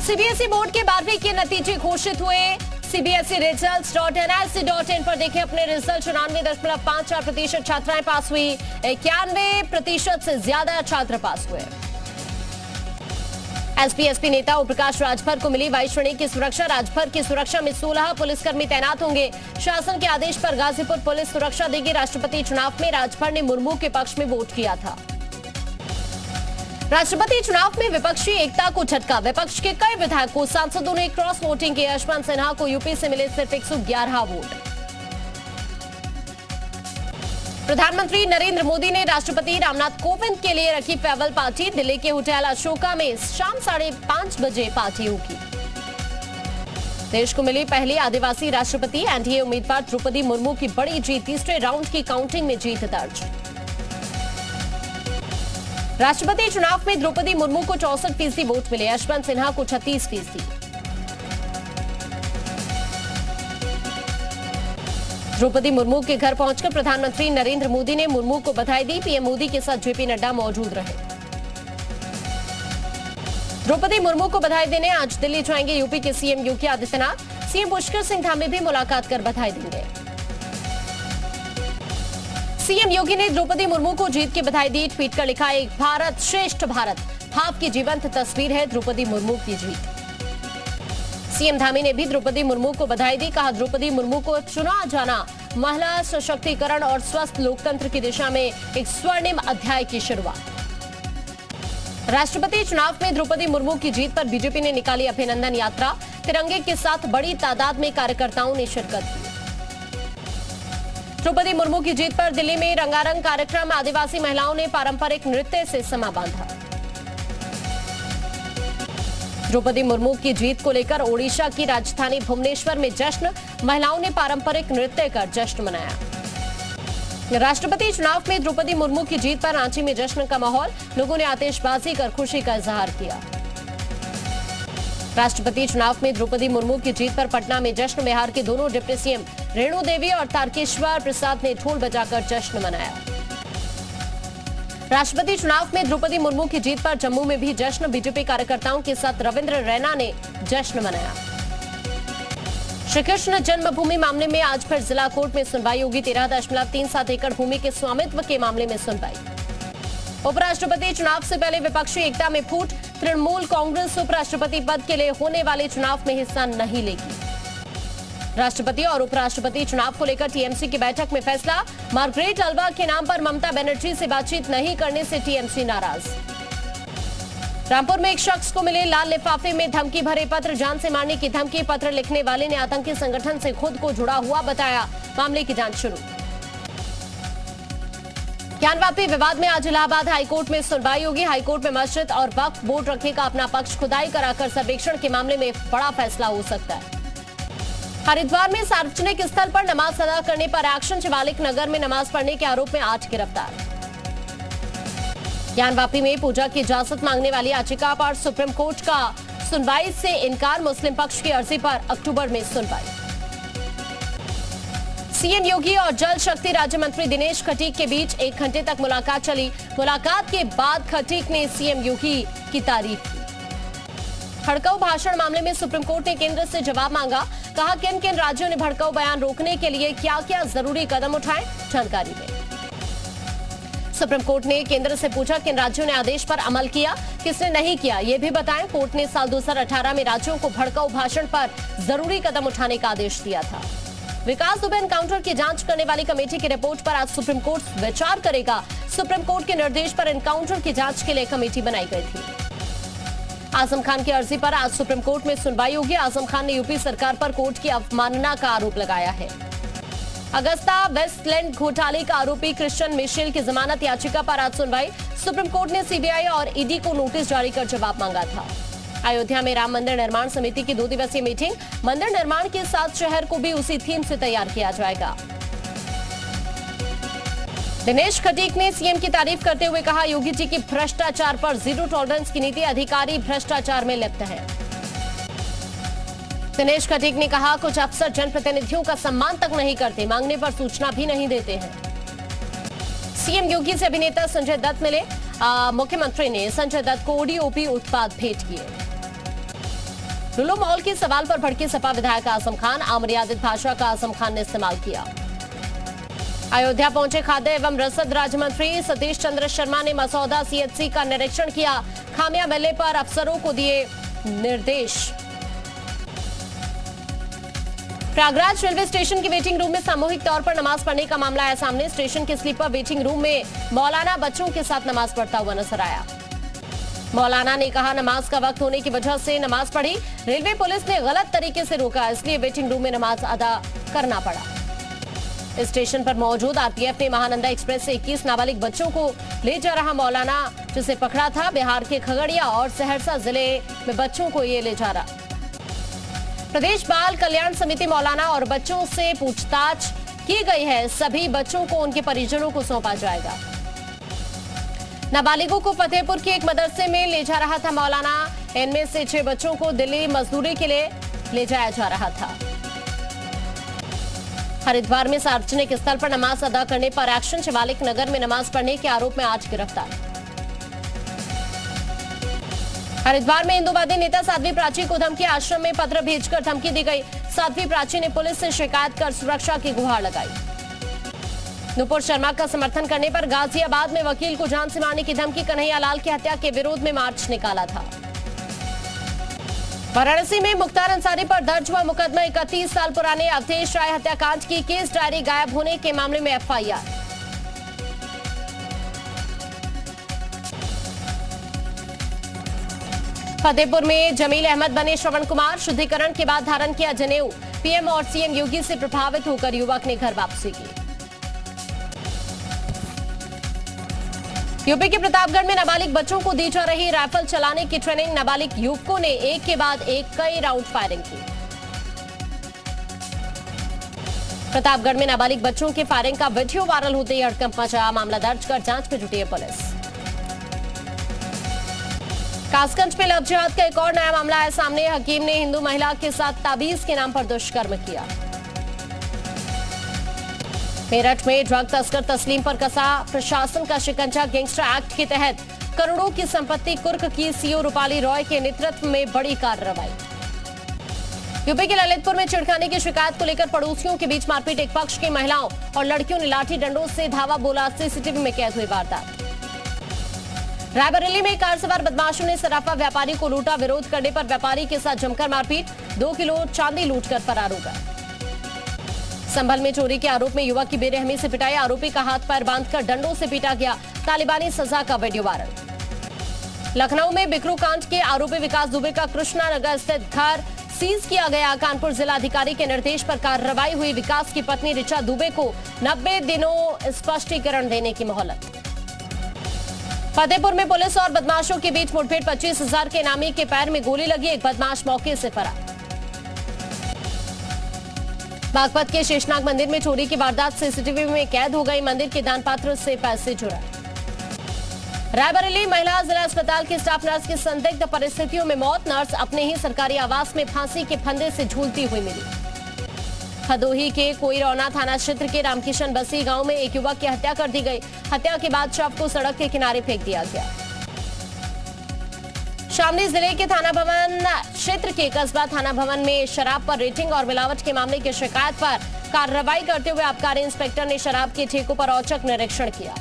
CBSE board के 12वीं के नतीजे घोषित हुए। सीबीएसई results.nic.in पर देखें अपने रिजल्ट। 94.54% छात्राएं पास हुई, 91% से ज्यादा छात्र पास हुए। एसपी नेता ओम प्रकाश राजभर को मिली वायु श्रेणी की सुरक्षा। राजभर की सुरक्षा में 16 पुलिसकर्मी तैनात होंगे। शासन के आदेश पर गाजीपुर पुलिस सुरक्षा देगी। राष्ट्रपति चुनाव में राजभर ने मुर्मू के पक्ष में वोट किया था। राष्ट्रपति चुनाव में विपक्षी एकता को झटका। विपक्ष के कई विधायकों सांसदों ने क्रॉस वोटिंग की। यशवंत सिन्हा को यूपी से मिले सिर्फ 111 वोट। प्रधानमंत्री नरेंद्र मोदी ने राष्ट्रपति रामनाथ कोविंद के लिए रखी फेयरवेल पार्टी। दिल्ली के होटल अशोका में शाम 5:30 बजे पार्टी होगी। देश को मिली पहली आदिवासी राष्ट्रपति। एनडीए उम्मीदवार द्रौपदी मुर्मू की बड़ी जीत। तीसरे राउंड की काउंटिंग में जीत दर्ज। राष्ट्रपति चुनाव में द्रौपदी मुर्मू को 64% वोट मिले। यशवंत सिन्हा को 36%। द्रौपदी मुर्मू के घर पहुंचकर प्रधानमंत्री नरेंद्र मोदी ने मुर्मू को बधाई दी। पीएम मोदी के साथ जेपी नड्डा मौजूद रहे। द्रौपदी मुर्मू को बधाई देने आज दिल्ली जाएंगे यूपी के सीएम योगी आदित्यनाथ। सीएम पुष्कर सिंह धामी भी मुलाकात कर बधाई देंगे। सीएम योगी ने द्रौपदी मुर्मू को जीत की बधाई दी। ट्वीट कर लिखा, एक भारत श्रेष्ठ भारत भाव की जीवंत तस्वीर है द्रौपदी मुर्मू की जीत। सीएम धामी ने भी द्रौपदी मुर्मू को बधाई दी। कहा, द्रौपदी मुर्मू को चुना जाना महिला सशक्तिकरण और स्वस्थ लोकतंत्र की दिशा में एक स्वर्णिम अध्याय की शुरुआत। राष्ट्रपति चुनाव में द्रौपदी मुर्मू की जीत पर बीजेपी ने निकाली अभिनंदन यात्रा। तिरंगे के साथ बड़ी तादाद में कार्यकर्ताओं ने शिरकत की। द्रौपदी मुर्मू की जीत पर दिल्ली में रंगारंग कार्यक्रम। आदिवासी महिलाओं ने पारंपरिक नृत्य से समा बांधा। द्रौपदी मुर्मू की जीत को लेकर ओडिशा की राजधानी भुवनेश्वर में जश्न। महिलाओं ने पारंपरिक नृत्य कर जश्न मनाया। राष्ट्रपति चुनाव में द्रौपदी मुर्मू की जीत पर रांची में जश्न का माहौल। लोगों ने आतिशबाजी कर खुशी का इजहार किया। राष्ट्रपति चुनाव में द्रौपदी मुर्मू की जीत पर पटना में जश्न। बिहार के दोनों डिप्टी सीएम रेणु देवी और तारकेश्वर प्रसाद ने ढोल बजाकर जश्न मनाया। राष्ट्रपति चुनाव में द्रौपदी मुर्मू की जीत पर जम्मू में भी जश्न। बीजेपी कार्यकर्ताओं के साथ रविंद्र रैना ने जश्न मनाया। श्री कृष्ण जन्मभूमि मामले में आज फिर जिला कोर्ट में सुनवाई होगी। 13.37 एकड़ भूमि के स्वामित्व के मामले में सुनवाई। उपराष्ट्रपति चुनाव से पहले विपक्षी एकता में फूट। तृणमूल कांग्रेस उपराष्ट्रपति पद के लिए होने वाले चुनाव में हिस्सा नहीं लेगी। राष्ट्रपति और उपराष्ट्रपति चुनाव को लेकर टीएमसी की बैठक में फैसला। मार्गरेट अल्वा के नाम पर ममता बनर्जी से बातचीत नहीं करने से टीएमसी नाराज। रामपुर में एक शख्स को मिले लाल लिफाफे में धमकी भरे पत्र। जान से मारने की धमकी। पत्र लिखने वाले ने आतंकी संगठन से खुद को जुड़ा हुआ बताया। मामले की जांच शुरू। ज्ञानवापी विवाद में आज इलाहाबाद हाईकोर्ट में सुनवाई होगी। हाईकोर्ट में मस्जिद और वक्फ बोर्ड रखेगा अपना पक्ष। खुदाई कराकर सर्वेक्षण के मामले में बड़ा फैसला हो सकता है। हरिद्वार में सार्वजनिक स्थल पर नमाज अदा करने पर एक्शन। शिवालिक नगर में नमाज पढ़ने के आरोप में 8 गिरफ्तार। ज्ञानवापी में पूजा की इजाजत मांगने वाली याचिका पर सुप्रीम कोर्ट का सुनवाई से इनकार। मुस्लिम पक्ष की अर्जी पर अक्टूबर में सुनवाई। सीएम योगी और जल शक्ति राज्य मंत्री दिनेश खटीक के बीच 1 घंटे तक मुलाकात चली। मुलाकात के बाद खटीक ने सीएम योगी की तारीफ की। भड़काऊ भाषण मामले में सुप्रीम कोर्ट ने केंद्र से जवाब मांगा। कहा, किन किन राज्यों ने भड़काऊ बयान रोकने के लिए क्या क्या जरूरी कदम उठाए, जानकारी दें। सुप्रीम कोर्ट ने केंद्र से पूछा, किन राज्यों ने आदेश पर अमल किया, किसने नहीं किया, ये भी बताएं। कोर्ट ने साल 2018 में राज्यों को भड़काऊ भाषण पर जरूरी कदम उठाने का आदेश दिया था। विकास दुबे एनकाउंटर की जांच करने वाली कमेटी की रिपोर्ट पर आज सुप्रीम कोर्ट विचार करेगा। सुप्रीम कोर्ट के निर्देश पर एनकाउंटर की जांच के लिए कमेटी बनाई गई थी। आजम खान की अर्जी पर आज सुप्रीम कोर्ट में सुनवाई होगी। आजम खान ने यूपी सरकार पर कोर्ट की अवमानना का आरोप लगाया है। अगस्ता वेस्टलैंड घोटाले का आरोपी क्रिश्चियन मिशेल की जमानत याचिका पर आज सुनवाई। सुप्रीम कोर्ट ने सीबीआई और ईडी को नोटिस जारी कर जवाब मांगा था। अयोध्या में राम मंदिर निर्माण समिति की 2 दिवसीय मीटिंग। मंदिर निर्माण के साथ शहर को भी उसी थीम से तैयार किया जाएगा। दिनेश खटीक ने सीएम की तारीफ करते हुए कहा, योगी जी की भ्रष्टाचार पर जीरो टॉलरेंस की नीति। अधिकारी भ्रष्टाचार में लिप्त है। दिनेश खटीक ने कहा, कुछ अफसर जनप्रतिनिधियों का सम्मान तक नहीं करते, मांगने पर सूचना भी नहीं देते हैं। सीएम योगी से अभिनेता संजय दत्त मिले। मुख्यमंत्री ने संजय दत्त को ओडीओपी उत्पाद भेंट किए। लुलु मॉल के सवाल पर भड़के सपा विधायक आजम खान, अमर्यादित भाषा का आजम खान ने इस्तेमाल किया। अयोध्या पहुंचे खाद्य एवं रसद राज्य मंत्री सतीश चंद्र शर्मा ने मसौदा सीएचसी का निरीक्षण किया, खामियां मिलने पर अफसरों को दिए निर्देश। प्रयागराज रेलवे स्टेशन के वेटिंग रूम में सामूहिक तौर पर नमाज पढ़ने का मामला आया सामने। स्टेशन के स्लीपर वेटिंग रूम में मौलाना बच्चों के साथ नमाज पढ़ता हुआ नजर आया। मौलाना ने कहा नमाज का वक्त होने की वजह से नमाज पढ़ी, रेलवे पुलिस ने गलत तरीके से रोका, इसलिए वेटिंग रूम में नमाज अदा करना पड़ा। स्टेशन पर मौजूद आरपीएफ ने महानंदा एक्सप्रेस से 21 नाबालिग बच्चों को ले जा रहा मौलाना जिसे पकड़ा था, बिहार के खगड़िया और सहरसा जिले में बच्चों को ये ले जा रहा। प्रदेश बाल कल्याण समिति मौलाना और बच्चों से पूछताछ की गई है, सभी बच्चों को उनके परिजनों को सौंपा जाएगा। नाबालिगों को फतेहपुर के एक मदरसे में ले जा रहा था मौलाना, इनमें से 6 बच्चों को दिल्ली मजदूरी के लिए ले जाया जा रहा था। हरिद्वार में सार्वजनिक स्थल पर नमाज अदा करने पर एक्शन, शिवालिक नगर में नमाज पढ़ने के आरोप में 8 गिरफ्तार। हरिद्वार में हिंदूवादी नेता साध्वी प्राची को धमकी, आश्रम में पत्र भेजकर धमकी दी गई। साध्वी प्राची ने पुलिस से शिकायत कर सुरक्षा की गुहार लगाई। नुपुर शर्मा का समर्थन करने पर गाजियाबाद में वकील को जान से मारने की धमकी, कन्हैया लाल की हत्या के विरोध में मार्च निकाला था। वाराणसी में मुख्तार अंसारी पर दर्ज हुआ मुकदमा, 31 साल पुराने अवधेश राय हत्याकांड की केस डायरी गायब होने के मामले में एफआईआर। फतेहपुर में जमील अहमद बने श्रवण कुमार, शुद्धिकरण के बाद धारण किया जनेऊ, पीएम और सीएम योगी से प्रभावित होकर युवक ने घर वापसी की। यूपी के प्रतापगढ़ में नाबालिग बच्चों को दी जा रही राइफल चलाने की ट्रेनिंग, नाबालिग युवकों ने एक के बाद एक कई राउंड फायरिंग की। प्रतापगढ़ में नाबालिग बच्चों के फायरिंग का वीडियो वायरल होते ही हड़कंप मचा, मामला दर्ज कर जांच में जुटी है पुलिस। कासगंज में लव जिहाद का एक और नया मामला आया सामने, हकीम ने हिंदू महिला के साथ ताबीज के नाम पर दुष्कर्म किया। मेरठ में ड्रग तस्कर तस्लीम पर कसा प्रशासन का शिकंजा, गैंगस्टर एक्ट के तहत करोड़ों की संपत्ति कुर्क की, सीओ रूपाली रॉय के नेतृत्व में बड़ी कार्रवाई। यूपी के ललितपुर में छिड़खाने की शिकायत को लेकर पड़ोसियों के बीच मारपीट, एक पक्ष की महिलाओं और लड़कियों ने लाठी डंडों से धावा बोला, सीसीटीवी में कैद हुई वारदात। रायबरेली में कार सवार बदमाशों ने सराफा व्यापारी को लूटा, विरोध करने पर व्यापारी के साथ जमकर मारपीट, 2 किलो चांदी लूटकर फरार हो गए। संभल में चोरी के आरोप में युवक की बेरहमी से पिटाई, आरोपी का हाथ पैर बांधकर डंडों से पीटा गया, तालिबानी सजा का वीडियो वायरल। लखनऊ में बिकरू कांड के आरोपी विकास दुबे का कृष्णा नगर स्थित घर सीज किया गया, कानपुर जिलाधिकारी के निर्देश पर कार्रवाई हुई, विकास की पत्नी ऋचा दुबे को 90 दिनों स्पष्टीकरण देने की मोहलत। फतेहपुर में पुलिस और बदमाशों के बीच मुठभेड़, 25,000 के इनामी के पैर में गोली लगी, एक बदमाश मौके से फरार। बागपत के शेषनाग मंदिर में चोरी की वारदात सीसीटीवी में कैद हो गई, मंदिर के दान पात्र से पैसे चुराए। रायबरेली महिला जिला अस्पताल की स्टाफ नर्स की संदिग्ध परिस्थितियों में मौत, नर्स अपने ही सरकारी आवास में फांसी के फंदे से झूलती हुई मिली। भदोही के कोईरौना थाना क्षेत्र के रामकिशन बसी गांव में एक युवक की हत्या कर दी गई, हत्या के बाद शव को सड़क के किनारे फेंक दिया गया। शामली जिले के थाना भवन क्षेत्र के कस्बा थाना भवन में शराब पर रेटिंग और मिलावट के मामले की शिकायत पर कार्रवाई करते हुए आबकारी इंस्पेक्टर ने शराब के ठेकों पर औचक निरीक्षण किया।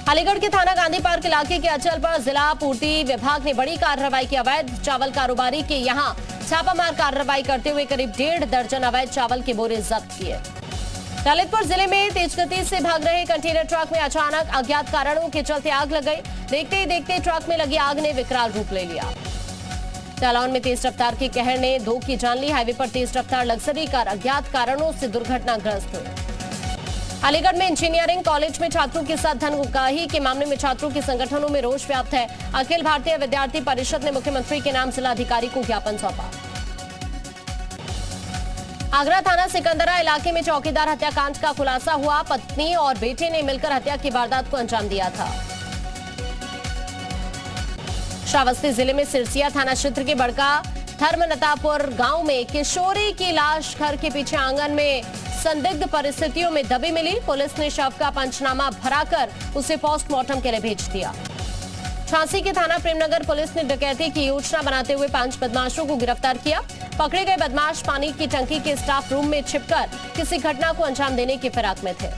अलीगढ़ के थाना गांधी पार्क इलाके के अचल पर जिला पूर्ति विभाग ने बड़ी कार्रवाई की, अवैध चावल कारोबारी के यहां छापामार कार्रवाई करते हुए करीब 1.5 दर्जन अवैध चावल के बोरे जब्त किए। ललितपुर जिले में तेजगति से भाग रहे कंटेनर ट्रक में अचानक अज्ञात कारणों के चलते आग लग गई, देखते ही देखते ट्रक में लगी आग ने विकराल रूप ले लिया। जालौन में तेज रफ्तार की कहर ने 2 की जान ली, हाईवे पर तेज रफ्तार लग्जरी कार अज्ञात कारणों से दुर्घटनाग्रस्त हुई। अलीगढ़ में इंजीनियरिंग कॉलेज में छात्रों के साथ धनगाही के मामले में छात्रों के संगठनों में रोष व्याप्त है, अखिल भारतीय विद्यार्थी परिषद ने मुख्यमंत्री के नाम जिलाधिकारी को ज्ञापन सौंपा। आगरा थाना सिकंदरा इलाके में चौकीदार हत्याकांड का खुलासा हुआ, पत्नी और बेटे ने मिलकर हत्या की वारदात को अंजाम दिया था। श्रावस्ती जिले में सिरसिया थाना क्षेत्र के बड़का धर्मनतापुर गांव में किशोरी की लाश घर के पीछे आंगन में संदिग्ध परिस्थितियों में दबी मिली, पुलिस ने शव का पंचनामा भराकर उसे पोस्टमार्टम के लिए भेज दिया। झांसी के थाना प्रेमनगर पुलिस ने डकैती की योजना बनाते हुए 5 बदमाशों को गिरफ्तार किया। पकड़े गए बदमाश पानी की टंकी के स्टाफ रूम में छिपकर किसी घटना को अंजाम देने की फिराक में थे।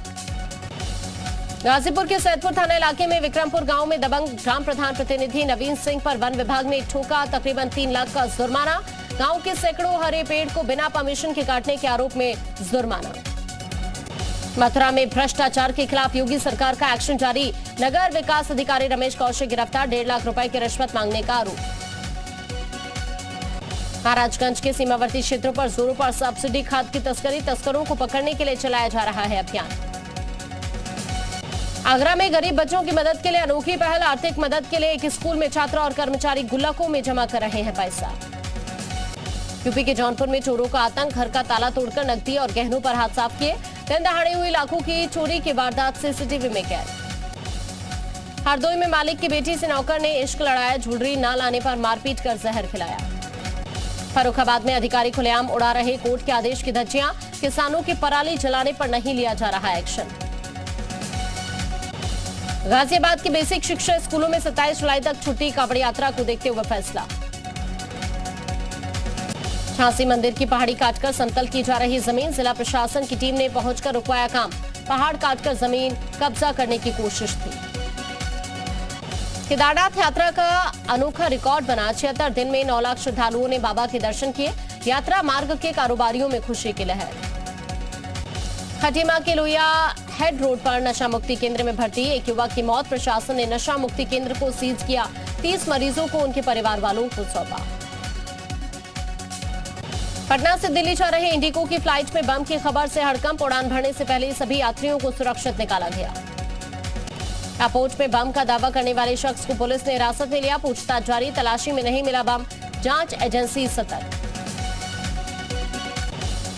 गाजीपुर के सैदपुर थाना इलाके में विक्रमपुर गांव में दबंग ग्राम प्रधान प्रतिनिधि नवीन सिंह पर वन विभाग ने ठोका तकरीबन 3 लाख का जुर्माना। गांव के सैकड़ों हरे पेड़ को बिना परमिशन के काटने के आरोप में जुर्माना। मथुरा में भ्रष्टाचार के खिलाफ योगी सरकार का एक्शन जारी। नगर विकास अधिकारी रमेश कौशिक गिरफ्तार, 1.5 लाख रुपए की रिश्वत मांगने का आरोप। महाराजगंज के सीमावर्ती क्षेत्रों पर जोरों पर सब्सिडी खाद की तस्करी, तस्करों को पकड़ने के लिए चलाया जा रहा है अभियान। आगरा में गरीब बच्चों की मदद के लिए अनोखी पहल, आर्थिक मदद के लिए एक स्कूल में छात्र और कर्मचारी गुल्लकों में जमा कर रहे हैं पैसा। यूपी के जौनपुर में चोरों का आतंक, घर का ताला तोड़कर नकदी और गहनों पर हाथ साफ किए। दिन दहाड़े हुई लाखों की चोरी की वारदात सीसीटीवी में कैद। हरदोई में मालिक की बेटी से नौकर ने इश्क लड़ाया, ज्वेलरी न लाने पर मारपीट कर जहर खिलाया। फर्रुखाबाद में अधिकारी खुलेआम उड़ा रहे कोर्ट के आदेश की धज्जियां, किसानों की पराली जलाने पर नहीं लिया जा रहा एक्शन। गाजियाबाद की बेसिक शिक्षा स्कूलों में 27 जुलाई तक छुट्टी, कांवड़ यात्रा को देखते हुए फैसला। झांसी मंदिर की पहाड़ी काटकर समतल की जा रही जमीन, जिला प्रशासन की टीम ने पहुंचकर रुकवाया काम। पहाड़ काटकर जमीन कब्जा करने की कोशिश थी। केदारनाथ यात्रा का अनोखा रिकॉर्ड बना, 76 दिन में 9 लाख श्रद्धालुओं ने बाबा के दर्शन किए। यात्रा मार्ग के कारोबारियों में खुशी की लहर। खटीमा के लोहिया हेड रोड पर नशा मुक्ति केंद्र में भर्ती एक युवक की मौत, प्रशासन ने नशा मुक्ति केंद्र को सीज किया। 30 मरीजों को उनके परिवार वालों को सौंपा। पटना से दिल्ली जा रहे इंडिगो की फ्लाइट में बम की खबर से हड़कंप, उड़ान भरने से पहले सभी यात्रियों को सुरक्षित निकाला गया। एयरपोर्ट में बम का दावा करने वाले शख्स को पुलिस ने हिरासत में लिया, पूछताछ जारी, तलाशी में नहीं मिला बम, जांच एजेंसी सतर्क।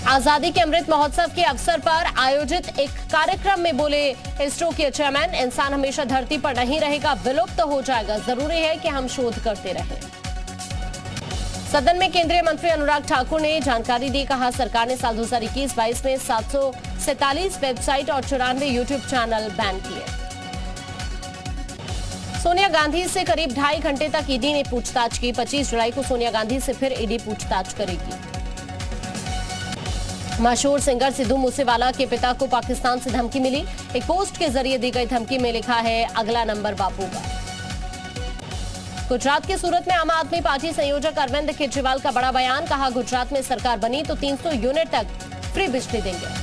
आजादी के अमृत महोत्सव के अवसर पर आयोजित एक कार्यक्रम में बोले इसरो के चेयरमैन, इंसान हमेशा धरती पर नहीं रहेगा, विलुप्त हो जाएगा, जरूरी है कि हम शोध करते रहें। सदन में केंद्रीय मंत्री अनुराग ठाकुर ने जानकारी दी, कहा सरकार ने साल 2021-22 में 747 वेबसाइट और 94 यूट्यूब चैनल बैन किए। सोनिया गांधी से करीब 2.5 घंटे तक ईडी ने पूछताछ की। 25 जुलाई को सोनिया गांधी से फिर ईडी पूछताछ करेगी। मशहूर सिंगर सिद्धू मूसेवाला के पिता को पाकिस्तान से धमकी मिली। एक पोस्ट के जरिए दी गई धमकी में लिखा है, अगला नंबर बापू का। गुजरात के सूरत में आम आदमी पार्टी संयोजक अरविंद केजरीवाल का बड़ा बयान, कहा गुजरात में सरकार बनी तो 300 यूनिट तक फ्री बिजली देंगे।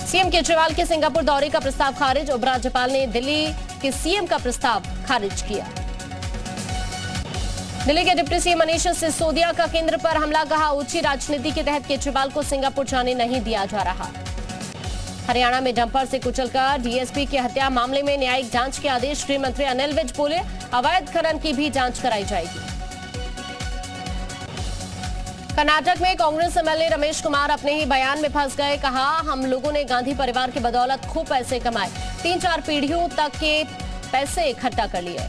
सीएम केजरीवाल के सिंगापुर दौरे का प्रस्ताव खारिज, उपराज्यपाल ने दिल्ली के सीएम का प्रस्ताव खारिज किया। दिल्ली के डिप्टी सीएम मनीष सिसोदिया का केंद्र पर हमला, कहा ऊंची राजनीति के तहत केजरीवाल को सिंगापुर जाने नहीं दिया जा रहा। हरियाणा में डंपर से कुचलकर डीएसपी की हत्या मामले में न्यायिक जांच के आदेश, गृह मंत्री अनिल विज बोले अवैध खनन की भी जांच कराई जाएगी। कर्नाटक में कांग्रेस एमएलए रमेश कुमार अपने ही बयान में फंस गए, कहा हम लोगों ने गांधी परिवार की बदौलत खूब पैसे कमाए, 3-4 पीढ़ियों तक के पैसे इकट्ठा कर लिए।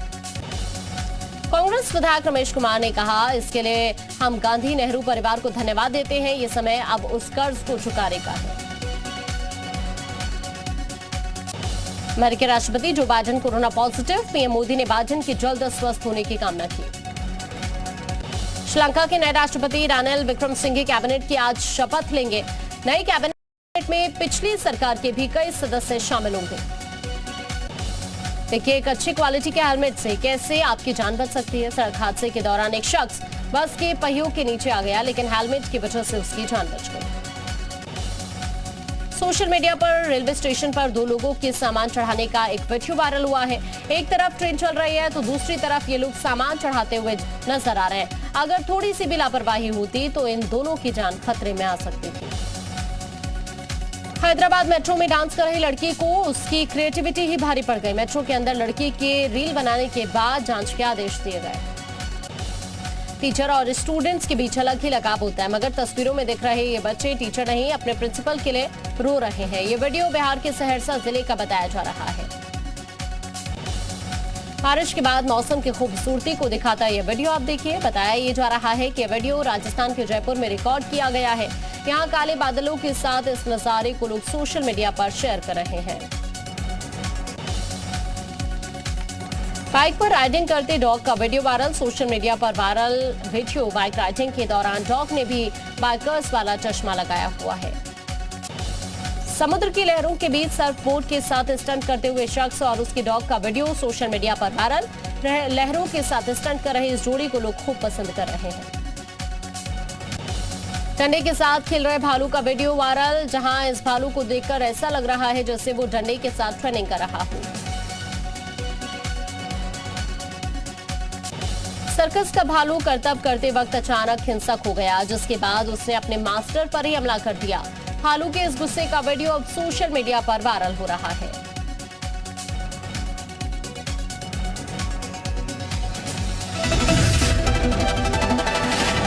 कांग्रेस विधायक रमेश कुमार ने कहा इसके लिए हम गांधी नेहरू परिवार को धन्यवाद देते हैं, ये समय अब उस कर्ज को चुकाने का है। अमेरिकी राष्ट्रपति Joe Biden corona positive, PM Modi ने बाइडेन की जल्द स्वस्थ होने की कामना की। श्रीलंका के नए राष्ट्रपति रानिल विक्रमसिंघे कैबिनेट की आज शपथ लेंगे। नई कैबिनेट में पिछली सरकार के भी कई सदस्य शामिल होंगे। देखिए एक अच्छी क्वालिटी के हेलमेट से कैसे आपकी जान बच सकती है। सड़क हादसे के दौरान एक शख्स बस के पहियों के नीचे आ गया, लेकिन हेलमेट की वजह से उसकी जान बच गई। सोशल मीडिया पर रेलवे स्टेशन पर 2 लोगों के सामान चढ़ाने का एक वीडियो वायरल हुआ है। एक तरफ ट्रेन चल रही है तो दूसरी तरफ ये लोग सामान चढ़ाते हुए नजर आ रहे हैं। अगर थोड़ी सी भी लापरवाही होती तो इन दोनों की जान खतरे में आ सकती थी। हैदराबाद मेट्रो में डांस कर रही लड़की को उसकी क्रिएटिविटी ही भारी पड़ गई। मेट्रो के अंदर लड़की के रील बनाने के बाद जांच के आदेश दिए गए। टीचर और स्टूडेंट्स के बीच अलग ही लगाव होता है, मगर तस्वीरों में दिख रहे ये बच्चे टीचर नहीं अपने प्रिंसिपल के लिए रो रहे हैं। ये वीडियो बिहार के सहरसा जिले का बताया जा रहा है। बारिश के बाद मौसम की खूबसूरती को दिखाता ये वीडियो आप देखिए। बताया ये जा रहा है कि वीडियो राजस्थान के जयपुर में रिकॉर्ड किया गया है। यहाँ काले बादलों के साथ इस नजारे को लोग सोशल मीडिया पर शेयर कर रहे हैं। बाइक पर राइडिंग करते डॉग का वीडियो वायरल। सोशल मीडिया पर वायरल वीडियो बाइक राइडिंग के दौरान डॉग ने भी बाइकर्स वाला चश्मा लगाया हुआ है। समुद्र की लहरों के बीच सर्फ बोर्ड के साथ स्टंट करते हुए शख्स और उसके डॉग का वीडियो सोशल मीडिया पर वायरल। लहरों के साथ स्टंट कर रहे इस जोड़ी को लोग खूब पसंद कर रहे हैं। डंडे के साथ खेल रहे भालू का वीडियो वायरल, जहां इस भालू को देखकर ऐसा लग रहा है जैसे वो डंडे के साथ ट्रेनिंग कर रहा हो। सर्कस का भालू करतब करते वक्त अचानक हिंसक हो गया, जिसके बाद उसने अपने मास्टर पर ही हमला कर दिया। भालू के इस गुस्से का वीडियो अब सोशल मीडिया पर वायरल हो रहा है।